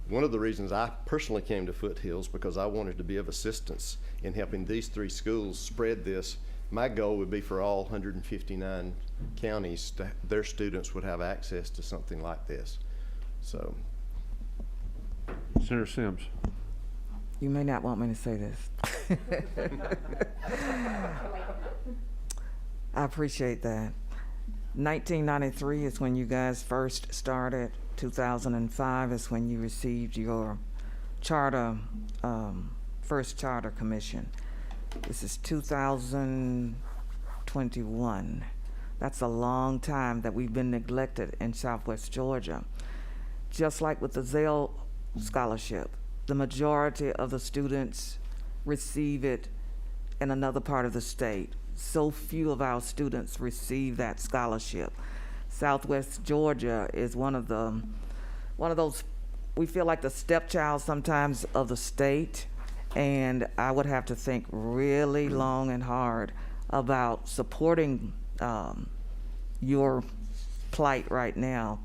one of the reasons I personally came to Foothills because I wanted to be of assistance in helping these 3 schools spread this. My goal would be for all 159 counties their students would have access to something like this. So. Senator Sims. You may not want me to say this. I appreciate that. 1993 is when you guys first started. 2005 is when you received your charter, first charter commission. This is 2021. That's a long time that we've been neglected in Southwest Georgia. Just like with the Zell Scholarship, the majority of the students receive it in another part of the state. So few of our students receive that scholarship. Southwest Georgia is one of those, we feel like the stepchild sometimes of the state, and I would have to think really long and hard about supporting your plight right now,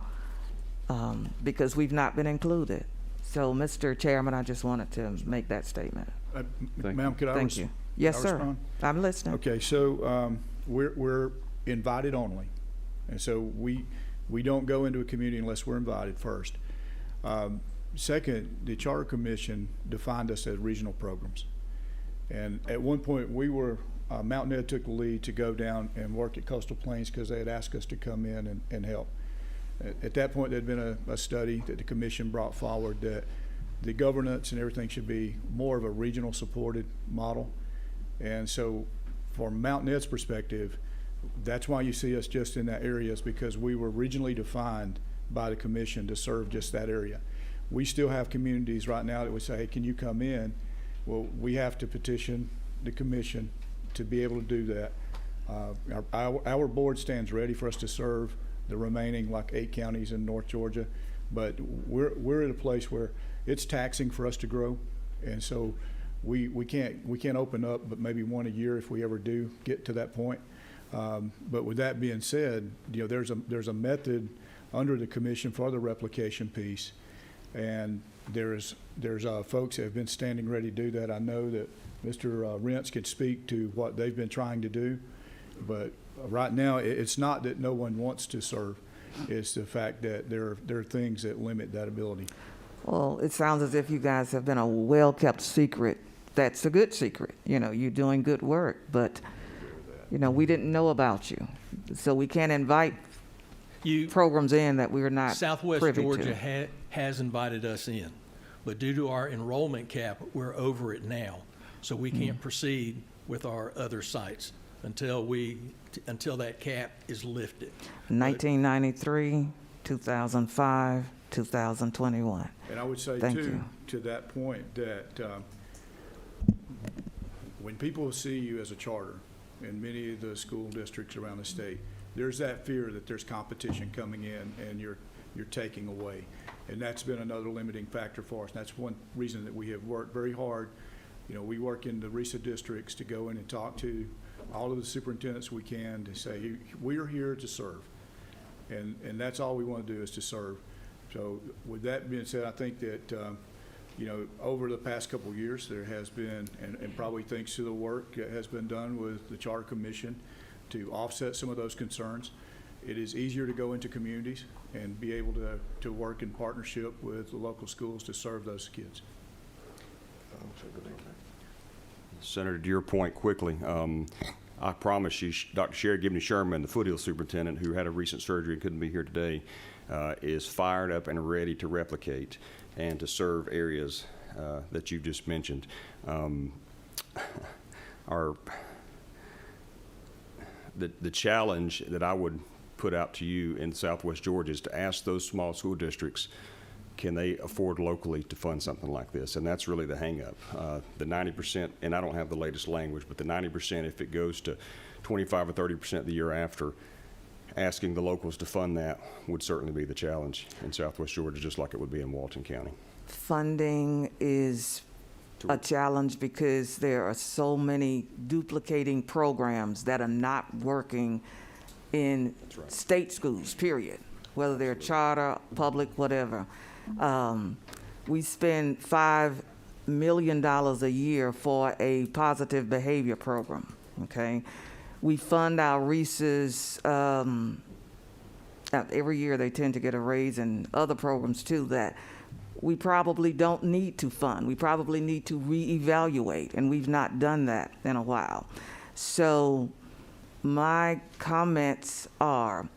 because we've not been included. So, Mr. Chairman, I just wanted to make that statement. Ma'am, could I Thank you. Yes, sir. respond? I'm listening. Okay, so we're invited only, and so we don't go into a community unless we're invited first. Second, the Charter Commission defined us as regional programs, and at one point we were Mountain Ed took the lead to go down and work at Coastal Plains because they had asked us to come in and help. At that point, there'd been a study that the commission brought forward that the governance and everything should be more of a regional supported model. And so from Mountain Ed's perspective, that's why you see us just in that area, is because we were regionally defined by the commission to serve just that area. We still have communities right now that would say, hey, can you come in? Well, we have to petition the commission to be able to do that. Our board stands ready for us to serve the remaining 8 counties in North Georgia, but we're at a place where it's taxing for us to grow, and so we can't open up but maybe one a year if we ever do get to that point. But with that being said, there's a method under the commission for the replication piece, and there's folks that have been standing ready to do that. I know that Mr. Rentz could speak to what they've been trying to do, but right now it's not that no one wants to serve. It's the fact that there are things that limit that ability. Well, it sounds as if you guys have been a well-kept secret. That's a good secret. You're doing good work, but, we didn't know about you. So we can't invite programs in that we're not Southwest privy Georgia to. has invited us in, but due to our enrollment cap, we're over it now. So we can't proceed with our other sites until that cap is lifted. 1993, 2005, 2021. And I would say, Thank too, you. to that point, that when people see you as a charter in many of the school districts around the state, there's that fear that there's competition coming in and you're taking away. And that's been another limiting factor for us. And that's one reason that we have worked very hard. We work in the RESA districts to go in and talk to all of the superintendents we can to say, we are here to serve. And that's all we want to do is to serve. So with that being said, I think that, over the past couple of years, there has been, and probably thanks to the work that has been done with the Charter Commission to offset some of those concerns, it is easier to go into communities and be able to work in partnership with the local schools to serve those kids. Senator, to your point quickly, I promise you, Dr. Sherry Gibney Sherman, the Foothills Superintendent, who had a recent surgery and couldn't be here today, is fired up and ready to replicate and to serve areas that you've just mentioned. The challenge that I would put out to you in Southwest Georgia is to ask those small school districts, can they afford locally to fund something like this? And that's really the hang-up. The 90%, and I don't have the latest language, but the 90%, if it goes to 25 or 30% the year after, asking the locals to fund that would certainly be the challenge in Southwest Georgia, just like it would be in Walton County. Funding is a challenge because there are so many duplicating programs that are not working in state schools, period, whether they're charter, public, whatever. We spend $5 million a year for a positive behavior program, okay? We fund our RESAs, every year they tend to get a raise, and other programs too that we probably don't need to fund. We probably need to reevaluate, and we've not done that in a while. So my comments are,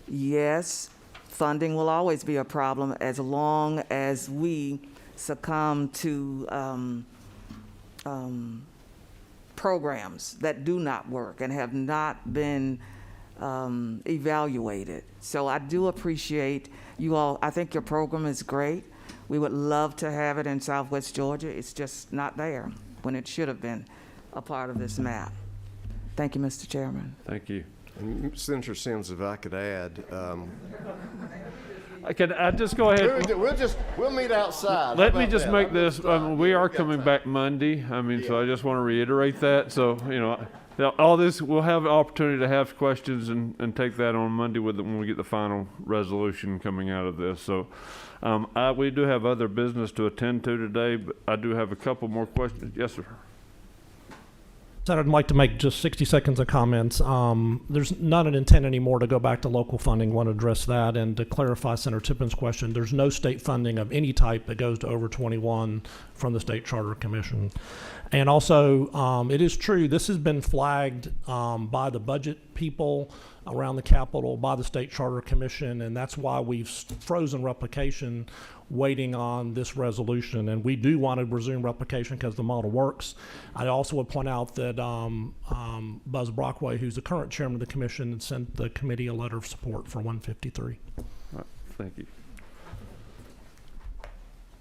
yes, funding will always be a problem as long as we succumb to programs that do not work and have not been evaluated. So I do appreciate you all. I think your program is great. We would love to have it in Southwest Georgia. It's just not there when it should have been a part of this map. Thank you, Mr. Chairman. Thank you. And Senator Sims, if I could add, Can I just go ahead? we'll meet outside. Let me just make this, we are coming back Monday. I mean, so I just want to reiterate that. So, you know, all this, we'll have an opportunity to have questions and take that on Monday when we get the final resolution coming out of this. So, we do have other business to attend to today, but I do have a couple more questions. Yes, sir. So I'd like to make just 60 seconds of comments. There's not an intent anymore to go back to local funding. Want to address that, and to clarify Senator Tippin's question, there's no state funding of any type that goes to over 21 from the State Charter Commission. And also, it is true, this has been flagged by the budget people around the Capitol, by the State Charter Commission, and that's why we've frozen replication waiting on this resolution. And we do want to resume replication because the model works. I also would point out that Buzz Brockway, who's the current chairman of the commission, sent the committee a letter of support for 153. All right, thank you.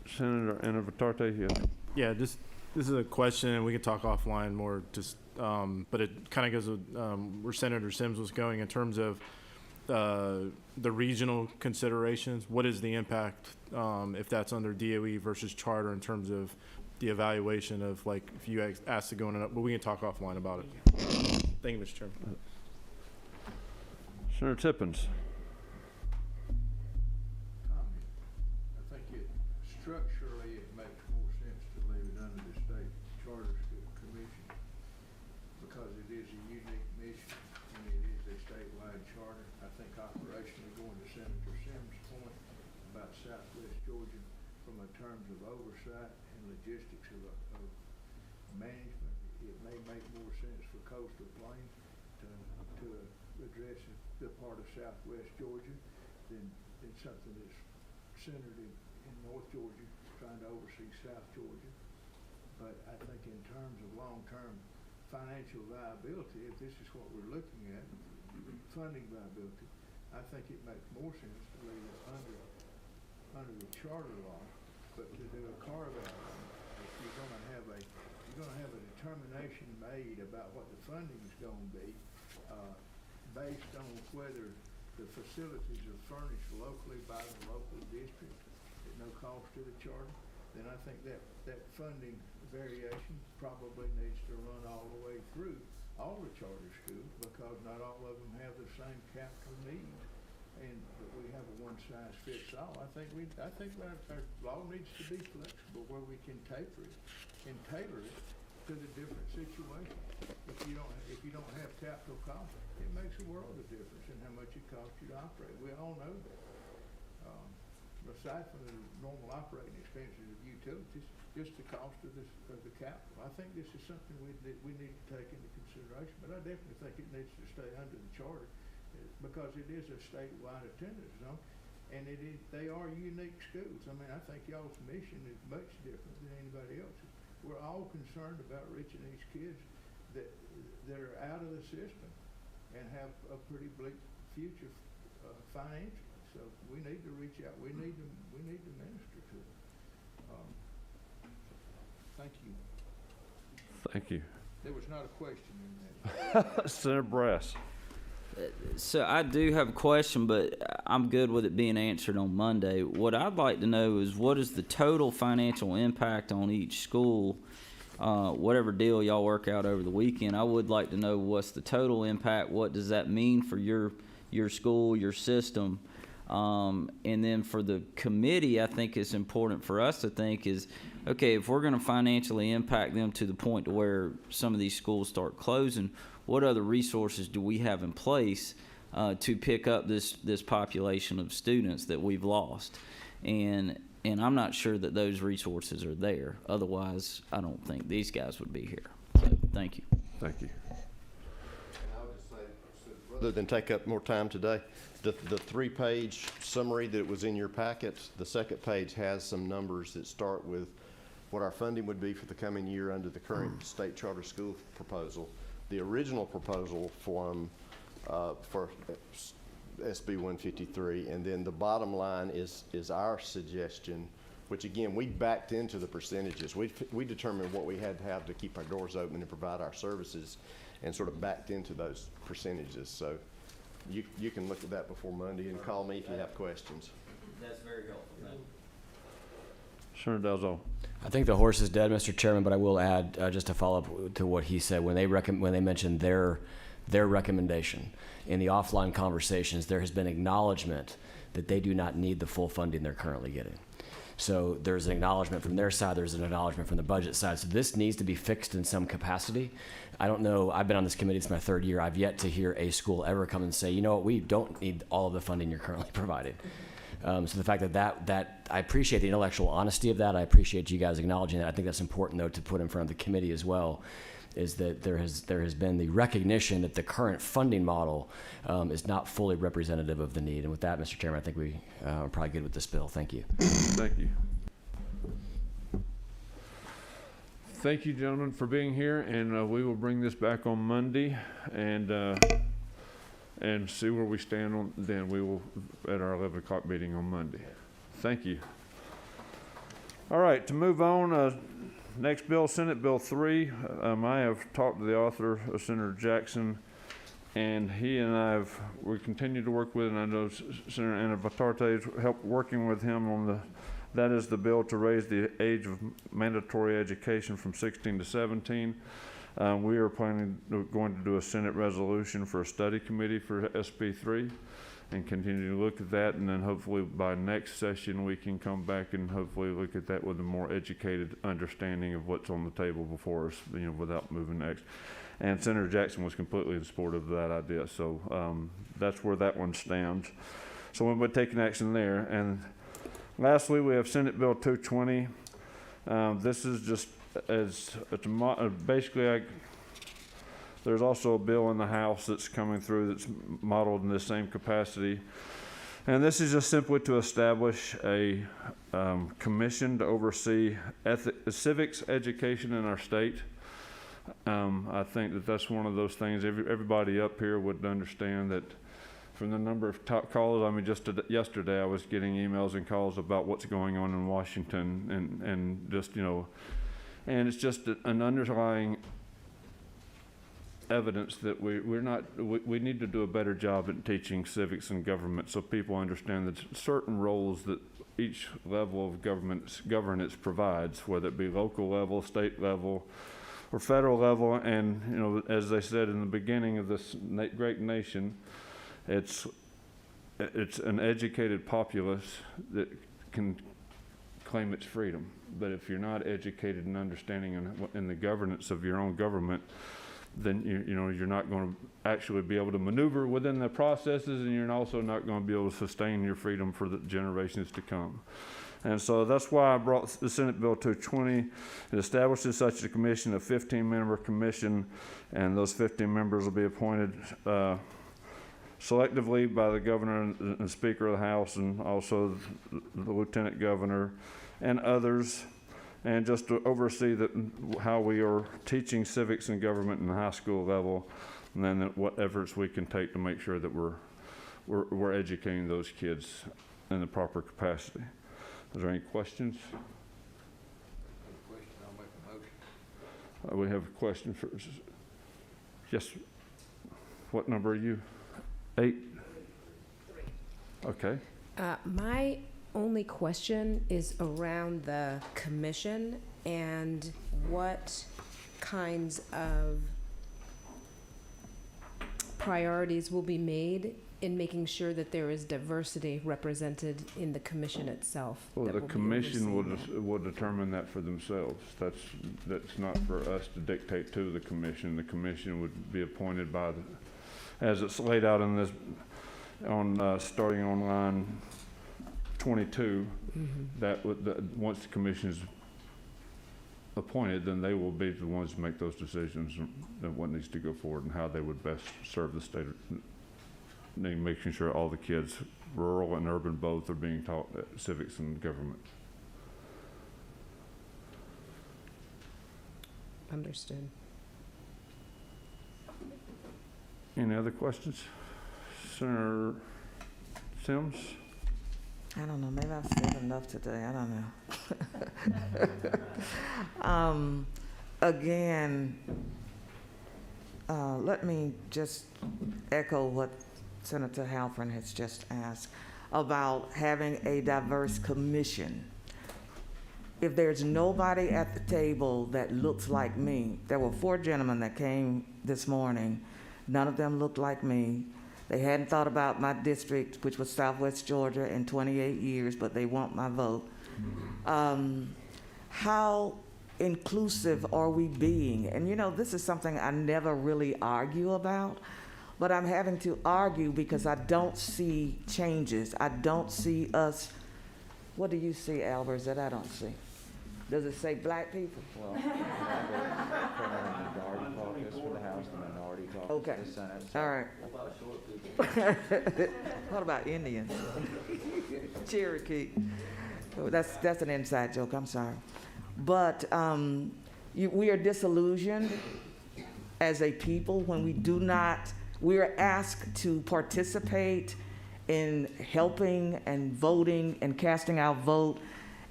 Senator Anavitarte, yeah. Yeah, this is a question, and we can talk offline more, just, but it kind of goes with where Senator Sims was going in terms of the regional considerations. What is the impact if that's under DOE versus charter in terms of the evaluation of, like, if you asked to go in, but we can talk offline about it. Thank you, Mr. Chairman. Senator Tippins. I think structurally it makes more sense to leave it under the State Charter School Commission because it is a unique mission and it is a statewide charter. I think operationally, going to Senator Sims' point about Southwest Georgia from a terms of oversight and logistics of management, it may make more sense for Coastal Plains to address the part of Southwest Georgia than something that's centered in North Georgia, trying to oversee South Georgia. But I think in terms of long-term financial viability, if this is what we're looking at, funding viability, I think it makes more sense to leave it under the charter law, but to do a carve-out. If you're going to have a determination made about what the funding is going to be, based on whether the facilities are furnished locally by the local district at no cost to the charter, then I think that funding variation probably needs to run all the way through all the charter schools, because not all of them have the same capital needs, and that we have a one-size-fits-all. I think our law needs to be flexible where we can taper it and tailor it to the different situations. If you don't have capital costs, it makes a world of difference in how much it costs you to operate. We all know that. Aside from the normal operating expenses of utilities, just the cost of the capital. I think this is something we need to take into consideration, but I definitely think it needs to stay under the charter because it is a statewide attendance zone, and they are unique schools. I mean, I think y'all's mission is much different than anybody else's. We're all concerned about reaching these kids that are out of the system and have a pretty bleak future financially. So we need to reach out. We need to minister to them. Thank you. Thank you. There was not a question in that. Senator Brass. So I do have a question, but I'm good with it being answered on Monday. What I'd like to know is what is the total financial impact on each school, whatever deal y'all work out over the weekend. I would like to know what's the total impact, what does that mean for your school, your system. And then for the committee, I think it's important for us to think is, okay, if we're going to financially impact them to the point to where some of these schools start closing, what other resources do we have in place to pick up this population of students that we've lost? And I'm not sure that those resources are there. Otherwise, I don't think these guys would be here. So, thank you. Thank you. I would just say, rather than take up more time today, the 3-page summary that was in your packet, the second page has some numbers that start with what our funding would be for the coming year under the current state charter school proposal. The original proposal form for SB 153, and then the bottom line is our suggestion which again, we backed into the percentages. We determined what we had to have to keep our doors open and provide our services, and sort of backed into those percentages. So you can look at that before Monday and call me if you have questions. That's very helpful. Senator Dalzell. I think the horse is dead, Mr. Chairman, but I will add, just to follow up to what he said, when they mentioned their recommendation in the offline conversations, there has been acknowledgement that they do not need the full funding they're currently getting. So there's an acknowledgement from their side, there's an acknowledgement from the budget side. So this needs to be fixed in some capacity. I don't know, I've been on this committee, it's my third year, I've yet to hear a school ever come and say, you know what, we don't need all of the funding you're currently providing. So the fact that I appreciate the intellectual honesty of that, I appreciate you guys acknowledging that. I think that's important though to put in front of the committee as well, is that there has been the recognition that the current funding model is not fully representative of the need. And with that, Mr. Chairman, I think we are probably good with this bill. Thank you. Thank you. Thank you, gentlemen, for being here, and we will bring this back on Monday and see where we stand on then. We will at our 11 o'clock meeting on Monday. Thank you. All right, to move on, next bill, Senate Bill 3. I have talked to the author, Senator Jackson, and he and we continue to work with, and I know Senator Anna Vitarte has helped working with him on that is the bill to raise the age of mandatory education from 16 to 17. We are going to do a Senate resolution for a study committee for SB 3 and continue to look at that, and then hopefully by next session we can come back and hopefully look at that with a more educated understanding of what's on the table before us, without moving next. And Senator Jackson was completely in support of that idea, so that's where that one stands. So we're taking action there. And lastly, we have Senate Bill 220. This is just there's also a bill in the House that's coming through that's modeled in the same capacity. And this is just simply to establish a commission to oversee civics education in our state. I think that that's one of those things everybody up here would understand, that from the number of calls, just yesterday I was getting emails and calls about what's going on in Washington, and just, and it's just an underlying evidence that we need to do a better job at teaching civics and government, so people understand that certain roles that each level of governance provides, whether it be local level, state level, or federal level. And as they said in the beginning of this great nation, it's an educated populace that can claim its freedom. But if you're not educated and understanding in the governance of your own government, then you're not going to actually be able to maneuver within the processes, and you're also not going to be able to sustain your freedom for the generations to come. And so that's why I brought the Senate Bill 220. It establishes such a commission, a 15-member commission, and those 15 members will be appointed selectively by the governor and Speaker of the House, and also the lieutenant governor and others, and just to oversee how we are teaching civics and government in the high school level, and then what efforts we can take to make sure that we're educating those kids in the proper capacity. Is there any questions? I'll make a motion. We have a question for, yes, what number are you? 8? 3. Okay. My only question is around the commission and what kinds of priorities will be made in making sure that there is diversity represented in the commission itself. Well, the commission will determine that for themselves. That's not for us to dictate to the commission. The commission would be appointed by as it's laid out in this, starting on line 22. That once the commission is appointed, then they will be the ones to make those decisions and what needs to go forward and how they would best serve the state, making sure all the kids, rural and urban both, are being taught civics and government. Understood. Any other questions? Senator Sims? I don't know, maybe I've said enough today, I don't know. Again, let me just echo what Senator Halpern has just asked about having a diverse commission. If there's nobody at the table that looks like me, there were 4 gentlemen that came this morning, none of them looked like me. They hadn't thought about my district, which was Southwest Georgia, in 28 years, but they want my vote. How inclusive are we being? And you know, this is something I never really argue about, but I'm having to argue because I don't see changes. I don't see us. What do you see, Albers, that I don't see? Does it say black people? Well, the majority caucus for the House, the minority caucus Okay. for the Senate. All right. What about Indians? Cherokee. Oh, that's an inside joke, I'm sorry. But we are disillusioned as a people when we are asked to participate in helping and voting and casting our vote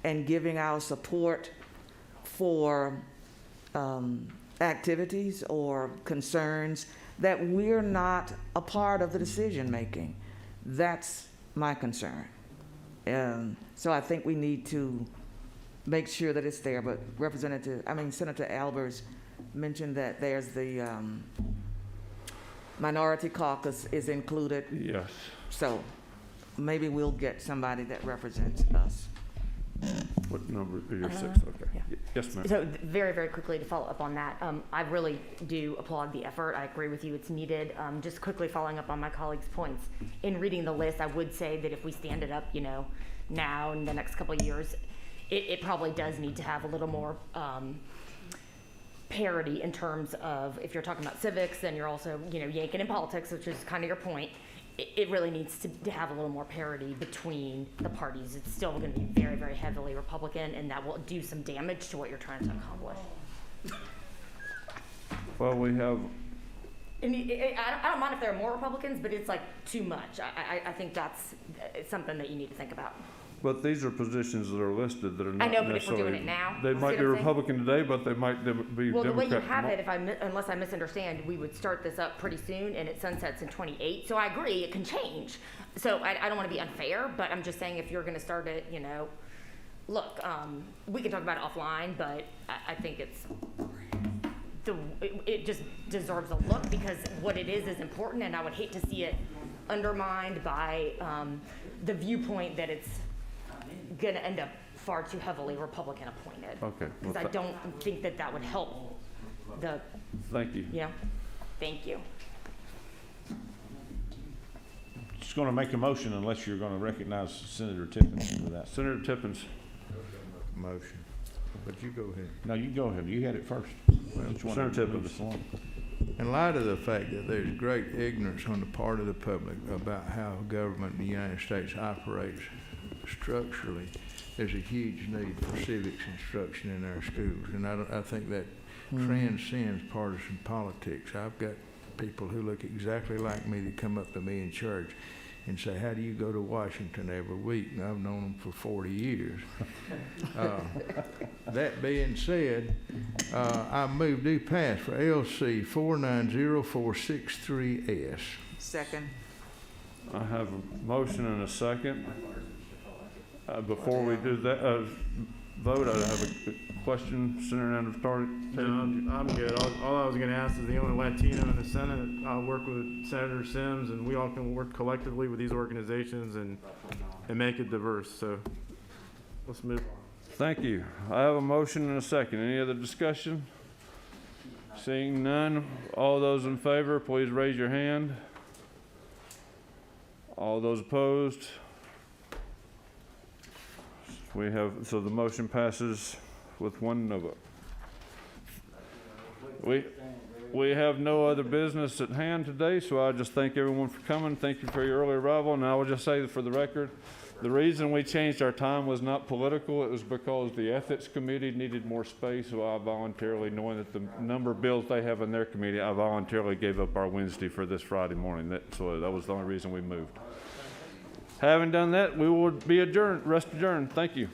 and giving our support for activities or concerns that we're not a part of the decision making. That's my concern. So I think we need to make sure that it's there. But Senator Albers mentioned that there's the minority caucus is included. Yes. So maybe we'll get somebody that represents us. What number? You're 6, okay. Yeah. Yes, ma'am. So very, very quickly to follow up on that, I really do applaud the effort. I agree with you, it's needed. Just quickly following up on my colleague's points, in reading the list, I would say that if we stand it up, now in the next couple of years, it probably does need to have a little more parity in terms of, if you're talking about civics, then you're also, yanking in politics, which is kind of your point. It really needs to have a little more parity between the parties. It's still going to be very, very heavily Republican, and that will do some damage to what you're trying to accomplish. Well, we have, I mean, I don't mind if there are more Republicans, but it's like too much. I think that's something that you need to think about. but these are positions that are listed that are not I know, but if we're necessarily. doing it now, They you might see be what I'm saying? Republican today, but they might be Well, the way you Democrat have tomorrow. it, unless I misunderstand, we would start this up pretty soon, and it sunsets in 28. So I agree, it can change. So I don't want to be unfair, but I'm just saying if you're going to start it, look, we can talk about it offline, but I think it just deserves a look because what it is important, and I would hate to see it undermined by the viewpoint that it's going to end up far too heavily Republican appointed. Okay. Because I don't think that would help the, Thank you. thank you. Just going to make a motion unless you're going to recognize Senator Tippins for that. Senator Tippins. Motion. But you go ahead. No, you go ahead. You had it first. Which one Senator move Tippins. us along? In light of the fact that there's great ignorance on the part of the public about how government in the United States operates structurally, there's a huge need for civics instruction in our schools. And I think that transcends partisan politics. I've got people who look exactly like me that come up to me in church and say, how do you go to Washington every week? And I've known them for 40 years. That being said, I move due pass for LC 490463S. Second. I have a motion and a second. Before we do that, vote, I have a question. Senator Anastasi. No, I'm good. All I was going to ask is the only Latino in the Senate. I'll work with Senator Sims, and we all can work collectively with these organizations and make it diverse. So let's move on. Thank you. I have a motion and a second. Any other discussion? Seeing none, all those in favor, please raise your hand. All those opposed? So the motion passes with one no vote. We have no other business at hand today, so I just thank everyone for coming. Thank you for your early arrival, and I will just say for the record, the reason we changed our time was not political. It was because the Ethics Committee needed more space, so I voluntarily, knowing that the number of bills they have in their committee, I voluntarily gave up our Wednesday for this Friday morning. So that was the only reason we moved. Having done that, we will be adjourned, rest adjourned. Thank you.